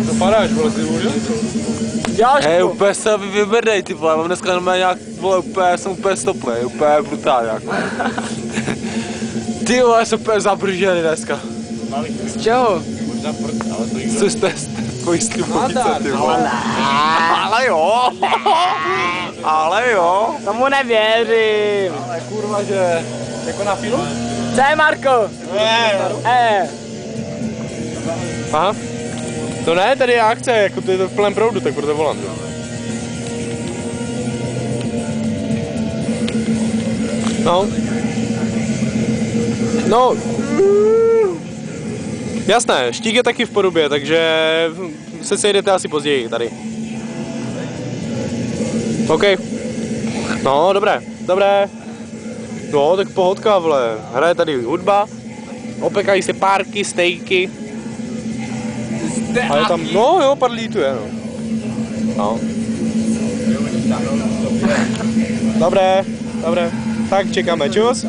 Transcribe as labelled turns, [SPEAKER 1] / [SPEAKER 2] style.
[SPEAKER 1] to padáš, vole, ty vole.
[SPEAKER 2] Hej, úplně se vybrdej, ty vole, mám dneska normálně nějak, vole, úplně, jsem úplně stopnej, úplně brutálně jako. Ty vole, jsem úplně zabržený dneska.
[SPEAKER 3] Z čeho?
[SPEAKER 2] Což to je tvojí slivovice, ty vole. Ale jo. Ale jo.
[SPEAKER 3] Tomu nevěřím.
[SPEAKER 1] Ale kurva, že... Jako na film?
[SPEAKER 3] Co je, Marko?
[SPEAKER 1] Aha. To ne, tady je akce, jako to je to v plném proudu, tak proto volám, jo. No. No. Jasné, štík je taky v Porubě, takže se sejdete asi později tady. OK. No, dobré, dobré. No, tak pohodka, vole. Hraje tady hudba, opekají se párky, stejky. A je tam, no jo, padlí tu je, no. No. Dobré, dobré. Tak čekáme, čus.